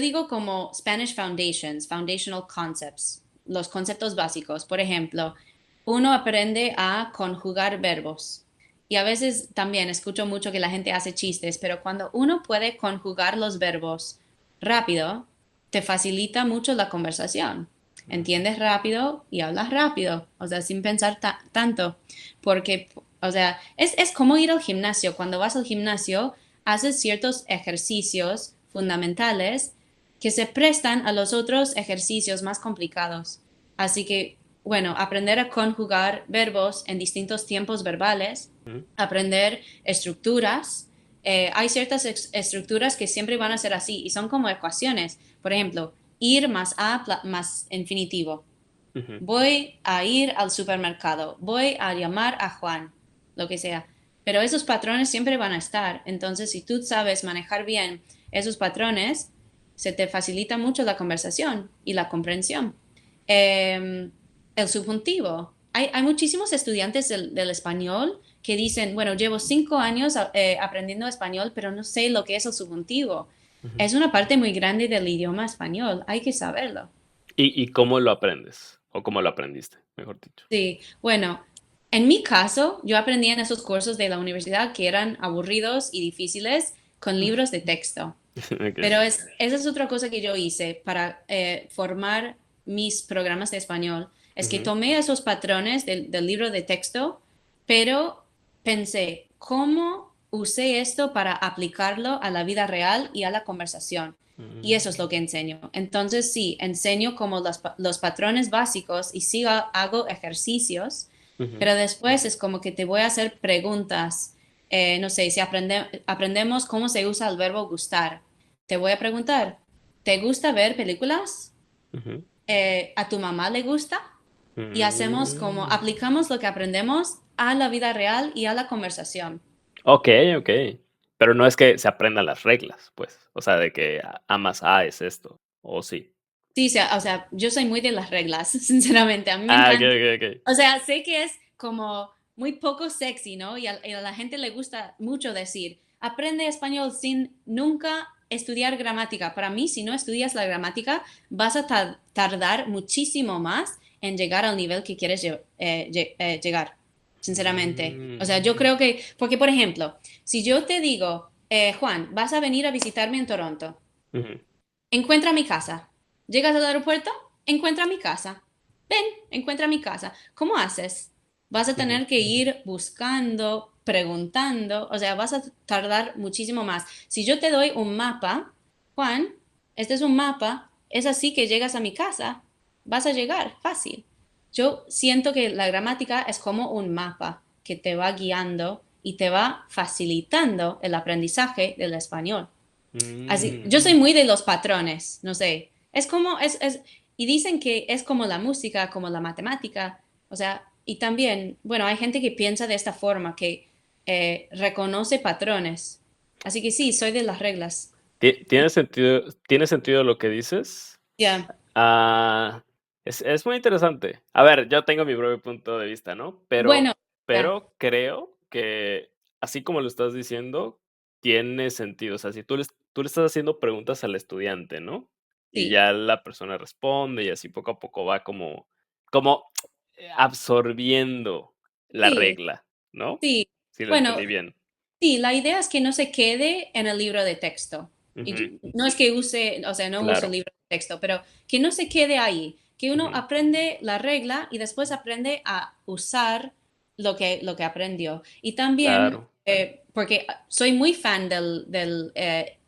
digo como Spanish Foundations, Foundational Concepts, los conceptos básicos. Por ejemplo, uno aprende a conjugar verbos. Y a veces también escucho mucho que la gente hace chistes, pero cuando uno puede conjugar los verbos rápido, te facilita mucho la conversación. Entiendes rápido y hablas rápido, o sea, sin pensar tanto, porque, o sea, es como ir al gimnasio. Cuando vas al gimnasio, haces ciertos ejercicios fundamentales que se prestan a los otros ejercicios más complicados. Así que, bueno, aprender a conjugar verbos en distintos tiempos verbales, Ujú. aprender estructuras. Hay ciertas estructuras que siempre van a ser así y son como ecuaciones. Por ejemplo, ir más a más infinitivo. Ujú. Voy a ir al supermercado. Voy a llamar a Juan, lo que sea. Pero esos patrones siempre van a estar. Entonces, si tú sabes manejar bien esos patrones, se te facilita mucho la conversación y la comprensión. El subjuntivo. Hay muchísimos estudiantes del español que dicen, bueno, llevo 5 años aprendiendo español, pero no sé lo que es el subjuntivo. Ujú. Es una parte muy grande del idioma español, hay que saberlo. ¿Y cómo lo aprendes? ¿O cómo lo aprendiste, mejor dicho? Sí, bueno, en mi caso, yo aprendí en esos cursos de la universidad que eran aburridos y difíciles con libros de texto. Ok. Pero esa es otra cosa que yo hice para formar mis programas de español. Es que Ujú, tomé esos patrones del libro de texto, pero pensé, ¿cómo usé esto para aplicarlo a la vida real y a la conversación? Y eso es lo que mm, enseño. Entonces, sí, enseño como los patrones básicos y sí hago ejercicios, ujú, pero después es como que te voy a hacer preguntas. No sé, si aprendemos cómo se usa el verbo gustar, te voy a preguntar, ¿te gusta ver películas? ujú, ¿A tu mamá le gusta? Y hacemos como, mm. aplicamos lo que aprendemos a la vida real y a la conversación. Okey, okey. Pero no es que se aprendan las reglas, pues, o sea, de que amas A es esto, ¿o sí? Sí, o sea, yo soy muy de las reglas, sinceramente, a mí me Ah, encanta. okey, okey, okey. O sea, sé que es como muy poco sexy, ¿no? Y a la gente le gusta mucho decir, aprende español sin nunca estudiar gramática. Para mí, si no estudias la gramática, vas a tardar muchísimo más en llegar al nivel que quieres llegar, sinceramente. O Mm, sea, yo creo que, porque por ejemplo, si yo te digo, Juan, vas a venir a visitarme en Toronto. ujú, Encuentra mi casa. Llegas al aeropuerto, encuentra mi casa. Ven, encuentra mi casa. ¿Cómo haces? Vas a ujú. tener que ir buscando, preguntando, o sea, vas a tardar muchísimo más. Si yo te doy un mapa, Juan, este es un mapa, es así que llegas a mi casa, vas a llegar fácil. Yo siento que la gramática es como un mapa que te va guiando y te va facilitando el aprendizaje del español. Así, Mm, yo soy muy de los patrones, no sé. Es como, y dicen que es como la música, como la matemática, o sea, y también, bueno, hay gente que piensa de esta forma, que reconoce patrones. Así que sí, soy de las reglas. tiene sentido lo que dices. Ya, Ah, es muy interesante. A ver, yo tengo mi propio punto de vista, ¿no? bueno, ya, Pero creo que, así como lo estás diciendo, tiene sentido. O sea, si tú le estás haciendo preguntas al estudiante, ¿no? Y sí, ya la persona responde, y así poco a poco va como absorbiendo la sí, regla, ¿no? sí. Si lo Bueno, entendí bien. sí, la idea es que no se quede en el libro de texto. Ujú, Y no es que use, o sea, no uso claro. libro de texto, pero que no se quede ahí, que uno Ujú, aprende la regla y después aprende a usar lo que aprendió. Y también, claro. porque soy muy fan del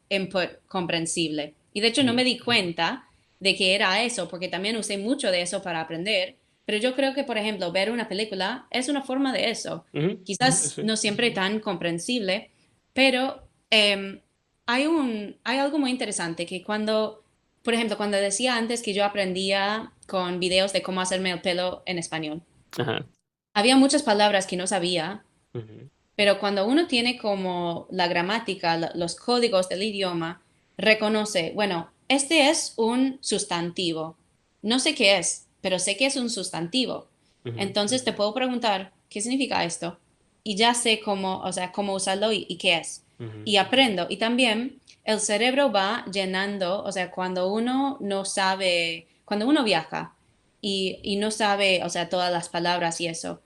input comprensible. Y de hecho no Ujú, me di cuenta de que era eso, porque también usé mucho de eso para aprender. Pero yo creo que, por ejemplo, ver una película es una forma de eso. ujú, sí, Quizás sí. no siempre tan comprensible, pero hay algo muy interesante que cuando, por ejemplo, cuando decía antes que yo aprendía con videos de cómo hacerme el pelo en español, Ajá. había muchas palabras que no sabía, Ujú, pero cuando uno tiene como la gramática, los códigos del idioma, reconoce, bueno, este es un sustantivo. No sé qué es, pero sé que es un sustantivo. ujú. Entonces te puedo preguntar, ¿qué significa esto? Y ya sé cómo, o sea, cómo usarlo y qué es. Ujú, Y aprendo. Y también el cerebro va llenando, o sea, cuando uno no sabe, cuando uno viaja y no sabe, o sea, todas las palabras y eso,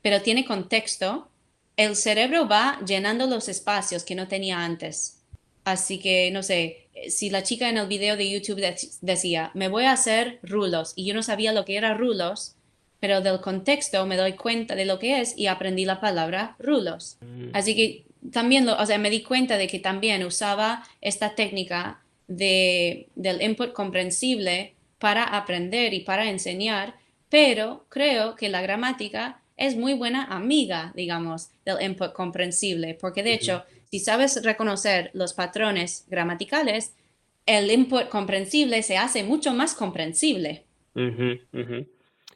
pero tiene contexto, el cerebro va llenando los espacios que no tenía antes. Así que, no sé, si la chica en el video de YouTube decía, me voy a hacer rulos, y yo no sabía lo que era rulos, pero del contexto me doy cuenta de lo que es y aprendí la palabra rulos. mm, Así que también, o sea, me di cuenta de que también usaba esta técnica del input comprensible para aprender y para enseñar, pero creo que la gramática es muy buena amiga, digamos, del input comprensible, porque de ujú, hecho, si sabes reconocer los patrones gramaticales, el input comprensible se hace mucho más comprensible. ujú, ujú.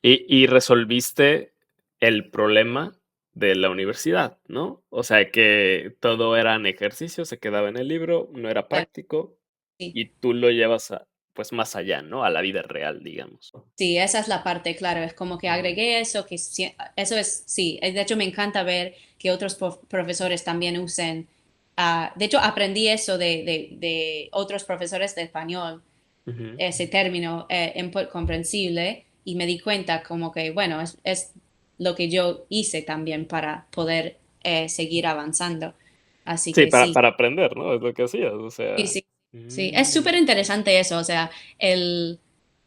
Y resolviste el problema de la universidad, ¿no? O sea, que todo eran ejercicios, se quedaba en el libro, no era Ya, práctico, sí, y tú lo llevas a pues más allá, ¿no? A la vida real, digamos. Sí, esa es la parte, claro, es como que Ujú, agregué eso, que eso es, sí, de hecho me encanta ver que otros profesores también usen, de hecho aprendí eso de otros profesores de español, ujú. ese término input comprensible, y me di cuenta como que, bueno, es lo que yo hice también para poder seguir avanzando. Así Sí, que sí, para aprender, ¿no? Es lo que hacías, o sí, sea. sí, sí, es Mm, súper interesante eso, o sea, el,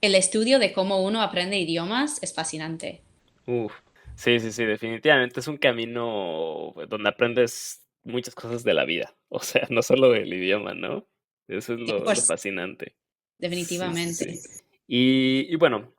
el estudio de cómo uno aprende idiomas es fascinante. uf. Sí, sí, sí, definitivamente es un camino donde aprendes muchas cosas de la vida. O sea, no solo del idioma, ¿no? Eso es lo 100%, fascinante. Sí, sí, definitivamente. sí. Y bueno,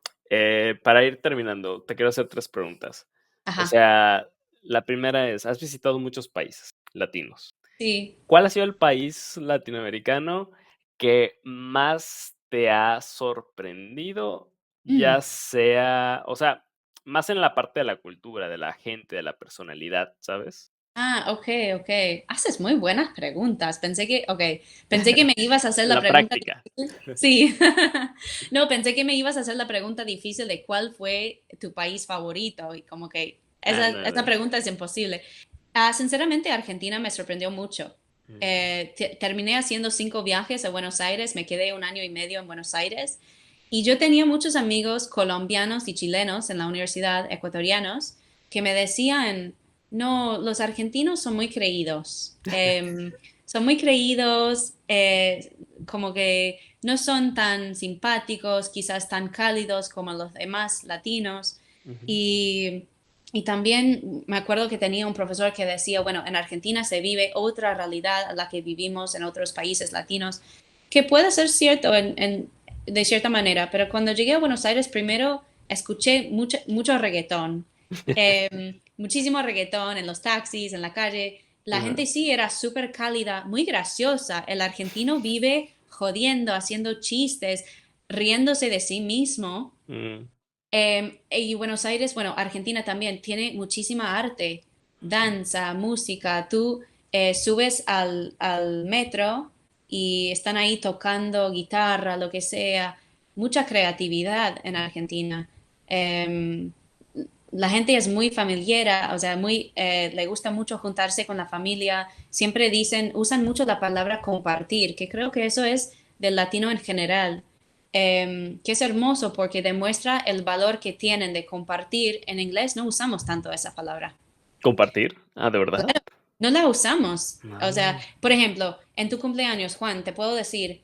para ir terminando, te quiero hacer 3 preguntas. O Ajá, sea, la primera es, has visitado muchos países latinos. sí. ¿Cuál ha sido el país latinoamericano que más te ha sorprendido? Ya Mm. sea, o sea, más en la parte de la cultura, de la gente, de la personalidad, ¿sabes? Ok, ok. Haces muy buenas preguntas. Pensé que me ibas a hacer la La pregunta práctica. difícil. Sí. No, pensé que me ibas a hacer la pregunta difícil de cuál fue tu país favorito y como que Ah, esa no. pregunta es imposible. Sinceramente, Argentina me sorprendió mucho. Mm, Terminé haciendo 5 viajes a Buenos Aires, me quedé un año y medio en Buenos Aires y yo tenía muchos amigos colombianos y chilenos en la universidad, ecuatorianos, que me decían, no, los argentinos son muy creídos, como que no son tan simpáticos, quizás tan cálidos como los demás latinos. ujú. Y, y también me acuerdo que tenía un profesor que decía, bueno, en Argentina se vive otra realidad a la que vivimos en otros países latinos, que puede ser cierto de cierta manera, pero cuando llegué a Buenos Aires primero escuché mucho reggaetón, muchísimo reggaetón en los taxis, en la calle. La Ajá. gente sí era súper cálida, muy graciosa. El argentino vive jodiendo, haciendo chistes, riéndose de sí mismo. Mm, Y Buenos Aires, bueno, Argentina también tiene muchísima arte, danza, música. Tú subes al metro y están ahí tocando guitarra, lo que sea. Mucha creatividad en Argentina. Em, la gente es muy familiar, o sea, le gusta mucho juntarse con la familia. Siempre usan mucho la palabra compartir, que creo que eso es del latino en general, que es hermoso porque demuestra el valor que tienen de compartir. En inglés no usamos tanto esa palabra. ¿Compartir? Ah, ¿de verdad? No la usamos. O sea, Ah, por ejemplo, en tu cumpleaños, Juan, te puedo decir,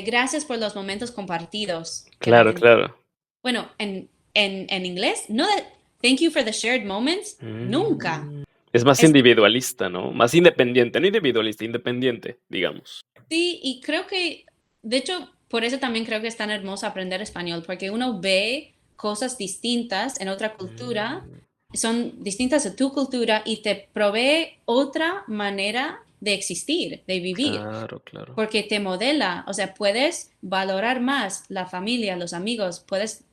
gracias por los momentos compartidos que la claro, gente... claro. Bueno, en inglés, no de thank you for the shared moments, nunca. Mm, es más Es, individualista, ¿no? Más independiente, no individualista, independiente, digamos. sí, y creo que, de hecho, por eso también creo que es tan hermoso aprender español, porque uno ve cosas distintas en otra cultura, Mm, son distintas a tu cultura y te provee otra manera de existir, de vivir, claro, claro. porque te modela, o sea, puedes valorar más la familia, los amigos, puedes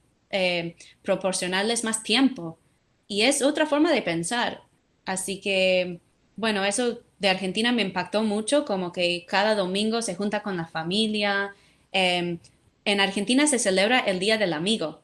proporcionarles más tiempo y es otra forma de pensar. Así que, bueno, eso de Argentina me impactó mucho, como que cada domingo se junta con la familia. Eh, en Argentina se celebra el Día del Amigo,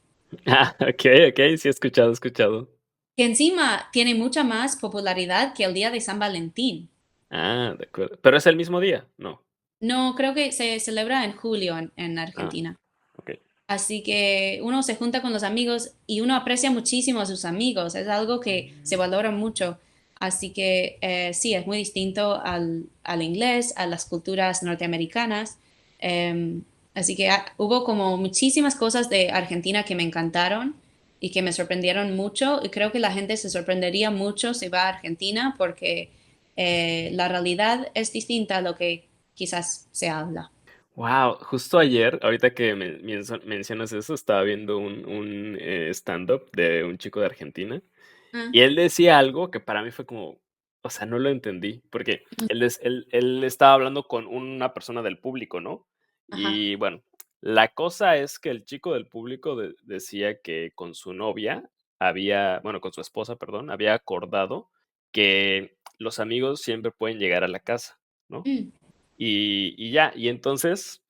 Ah, okey, okey, sí he escuchado, he escuchado. que encima tiene mucha más popularidad que el Día de San Valentín. Ah, de acuerdo. ¿Pero es el mismo día? No. No, creo que se celebra en julio en Ah, Argentina. okey. Así que uno se junta con los amigos y uno aprecia muchísimo a sus amigos, es algo que se Mm. valora mucho. Así que sí, es muy distinto al inglés, a las culturas norteamericanas. Em, Así que hubo como muchísimas cosas de Argentina que me encantaron y que me sorprendieron mucho. Y creo que la gente se sorprendería mucho si va a Argentina porque la realidad es distinta a lo que quizás se habla. Guau, justo ayer, ahorita que mencionas eso, estaba viendo stand-up de un chico de Argentina, Ah, y él decía algo que para mí fue como, o sea, no lo entendí, porque mm, él estaba hablando con una persona del público, ¿no? ajá. Y bueno, la cosa es que el chico del público decía que con su novia bueno, con su esposa, perdón, había acordado que los amigos siempre pueden llegar a la casa, ¿no? Mm, Y ya, y entonces,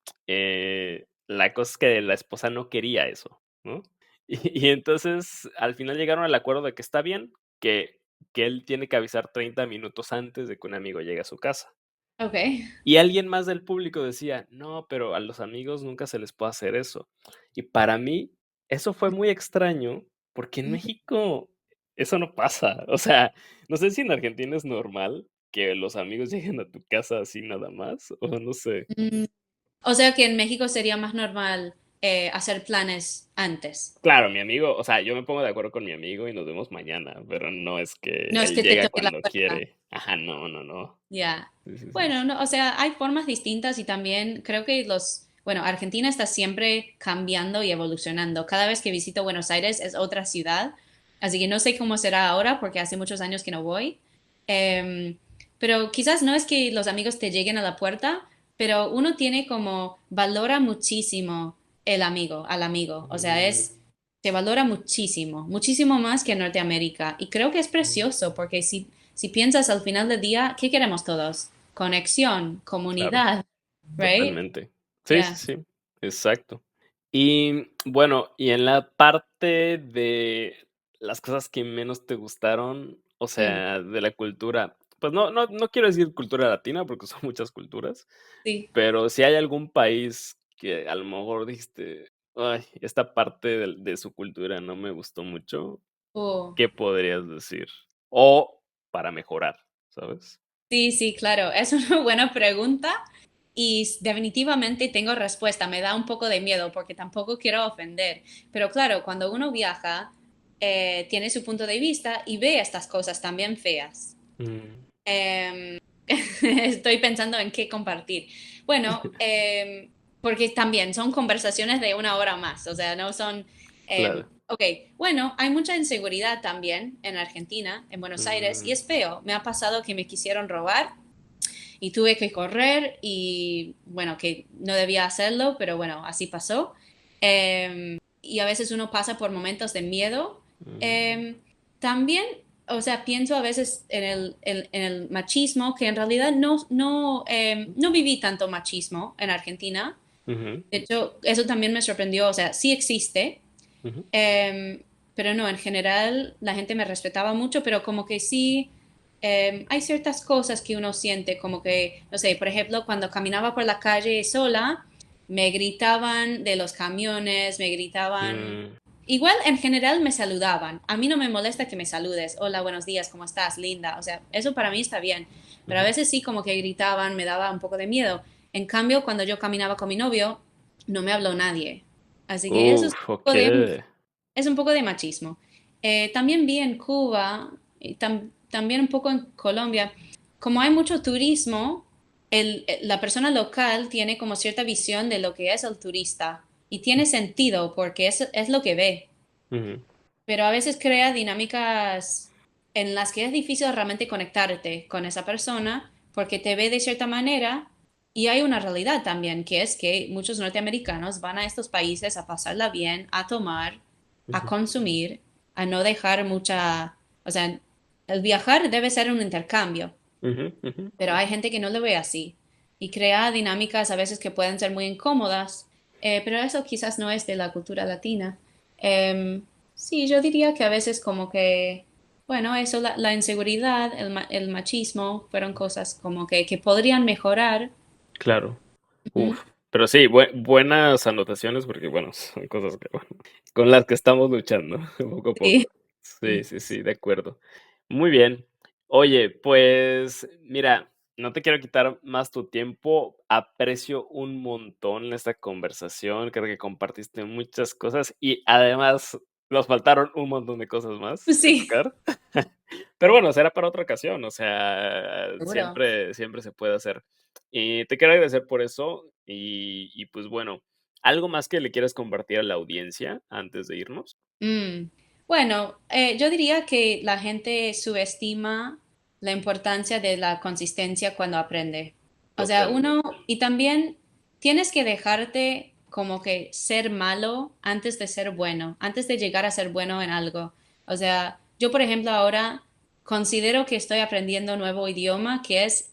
la cosa es que la esposa no quería eso, ¿no? Y entonces, al final llegaron al acuerdo de que está bien, que él tiene que avisar 30 minutos antes de que un amigo llegue a su casa. Ok. Y alguien más del público decía: "No, pero a los amigos nunca se les puede hacer eso". Y para mí, eso fue muy extraño, porque en México eso no pasa. O sea, no sé si en Argentina es normal que los amigos lleguen a tu casa así nada más, o no sé. Mm, o sea que en México sería más normal hacer planes antes. Claro, mi amigo, o sea, yo me pongo de acuerdo con mi amigo y nos vemos mañana, pero no es que No es él que te llega toque la cuando puerta. quiere. Ajá, no, no, no. Ya. Sí, sí, sí. Bueno, no, o sea, hay formas distintas y también creo que bueno, Argentina está siempre cambiando y evolucionando. Cada vez que visito Buenos Aires es otra ciudad, así que no sé cómo será ahora porque hace muchos años que no voy. Em, pero quizás no es que los amigos te lleguen a la puerta, pero uno tiene como, valora muchísimo al amigo. O sea, Mm, se valora muchísimo, muchísimo más que en Norteamérica. Y creo que es mm, precioso porque si piensas al final del día, ¿qué queremos todos? Conexión, claro. comunidad, right? Totalmente. Sí, sí, Yeah. sí, exacto. Y bueno, y en la parte de las cosas que menos te gustaron, o Mm, sea, de la cultura, pues no quiero decir cultura latina, porque son muchas culturas, sí. pero si hay algún país que a lo mejor dijiste: "Ay, esta parte de su cultura no me gustó mucho", Oh. ¿qué podrías decir? O para mejorar, ¿sabes? Sí, sí, claro. Es una buena pregunta y definitivamente tengo respuesta. Me da un poco de miedo porque tampoco quiero ofender. Pero claro, cuando uno viaja, tiene su punto de vista y ve estas cosas también feas. Mm, Estoy pensando en qué compartir. Bueno, porque también son conversaciones de una hora más, o sea, no son... claro. ok, bueno, hay mucha inseguridad también en Argentina, en Buenos Aires, y Mm, es feo. Me ha pasado que me quisieron robar y tuve que correr y bueno, que no debía hacerlo, pero bueno, así pasó. Y a veces uno pasa por momentos de miedo. mm, Eh, también, o sea, pienso a veces en el machismo, que en realidad no viví tanto machismo en Argentina. ujú, De hecho, eso también me sorprendió, o sea, sí existe, ujú. eh, pero no, en general la gente me respetaba mucho, pero como que sí, hay ciertas cosas que uno siente, como que, no sé, por ejemplo, cuando caminaba por la calle sola, me gritaban de los camiones, me gritaban, Mm, igual en general me saludaban. A mí no me molesta que me saludes, hola, buenos días, ¿cómo estás? Linda, o sea, eso para mí está bien, pero a ujú. veces sí como que gritaban, me daba un poco de miedo. En cambio, cuando yo caminaba con mi novio, no me habló nadie. Así que eso es un poco Okey. es un poco de machismo. También vi en Cuba y también un poco en Colombia, como hay mucho turismo, la persona local tiene como cierta visión de lo que es el turista y tiene sentido porque es lo que ve, Ujú, pero a veces crea dinámicas en las que es difícil realmente conectarte con esa persona porque te ve de cierta manera y hay una realidad también, que es que muchos norteamericanos van a estos países a pasarla bien, a tomar, a ujú, consumir, a no dejar o sea, el viajar debe ser un intercambio, ujú, ujú. pero hay gente que no lo ve así y crea dinámicas a veces que pueden ser muy incómodas, pero eso quizás no es de la cultura latina. Em, sí, yo diría que a veces como que, bueno, eso, la inseguridad, el machismo, fueron cosas como que podrían mejorar. Claro. Ujú. Pero sí, buenas anotaciones porque, bueno, son cosas que, bueno, con las que estamos luchando poco a Sí. poco. Sí, sí, sí, de acuerdo. Muy bien. Oye, pues mira, no te quiero quitar más tu tiempo. Aprecio un montón esta conversación. Creo que compartiste muchas cosas y además nos faltaron un montón de cosas más que Sí, tocar. Pero bueno, será para otra ocasión, o sea, seguro. siempre se puede hacer. Y te quiero agradecer por eso y pues bueno, ¿algo más que le quieras compartir a la audiencia antes de irnos? Mm. Bueno, yo diría que la gente subestima la importancia de la consistencia cuando aprende. O sea, Totalmente. y también tienes que dejarte como que ser malo antes de ser bueno, antes de llegar a ser bueno en algo. O sea, yo por ejemplo ahora considero que estoy aprendiendo un nuevo idioma que es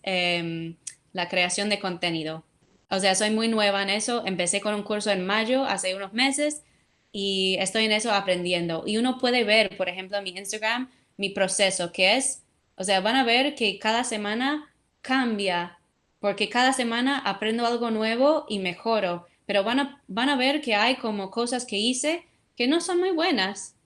la creación de contenido. O sea, soy muy nueva en eso. Empecé con un curso en mayo, hace unos meses, y estoy en eso aprendiendo. Y uno puede ver, por ejemplo, en mi Instagram, mi proceso, que es, o sea, van a ver que cada semana cambia, porque cada semana aprendo algo nuevo y mejoro. Pero van a ver que hay como cosas que hice que no son muy buenas.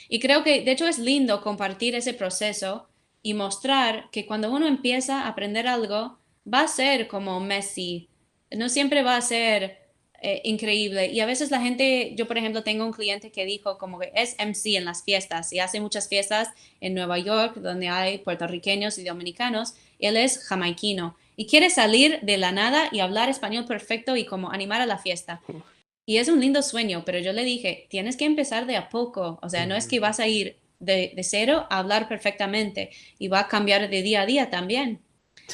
Y creo que, de hecho, es lindo compartir ese proceso y mostrar que cuando uno empieza a aprender algo, va a ser como Messi, no siempre va a ser increíble. Y a veces la gente, yo por ejemplo tengo un cliente que dijo como que es MC en las fiestas y hace muchas fiestas en Nueva York donde hay puertorriqueños y dominicanos. Él es jamaiquino y quiere salir de la nada y hablar español perfecto y como animar a la fiesta. Y es un lindo sueño, pero yo le dije, tienes que empezar de a poco, o sea, no es que Ujú. vas a ir de cero a hablar perfectamente y va a cambiar de día a día también.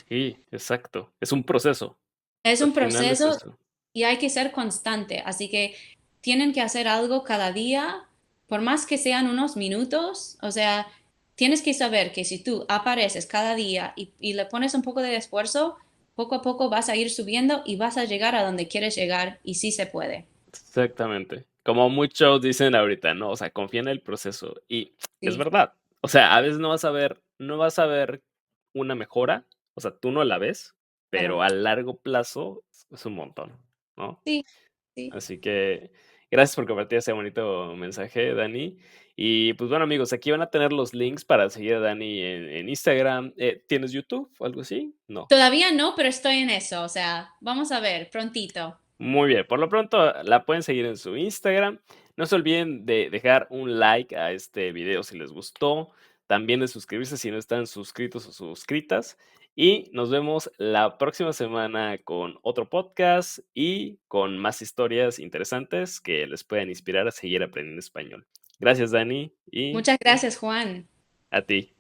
Sí, exacto. Es un proceso. Es Al un final es proceso eso. y hay que ser constante, así que tienen que hacer algo cada día, por más que sean unos minutos, o sea, tienes que saber que si tú apareces cada día y le pones un poco de esfuerzo, poco a poco vas a ir subiendo y vas a llegar a donde quieres llegar y sí se puede. Exactamente. Como muchos dicen ahorita, ¿no? O sea, confía en el proceso. Y es Sí, verdad. O sea, a veces no vas a ver una mejora. O sea, tú no la ves, pero claro. a largo plazo es un montón, ¿no? Sí, sí. Así que gracias por compartir ese bonito mensaje, Dani. Y pues bueno, amigos, aquí van a tener los links para seguir a Dani en Instagram. ¿Tienes YouTube o algo así? No. Todavía no, pero estoy en eso, o sea, vamos a ver, prontito. Muy bien, por lo pronto la pueden seguir en su Instagram. No se olviden de dejar un like a este video si les gustó. También de suscribirse si no están suscritos o suscritas. Y nos vemos la próxima semana con otro podcast y con más historias interesantes que les puedan inspirar a seguir aprendiendo español. Gracias, Dani, y Muchas gracias, Juan. a ti.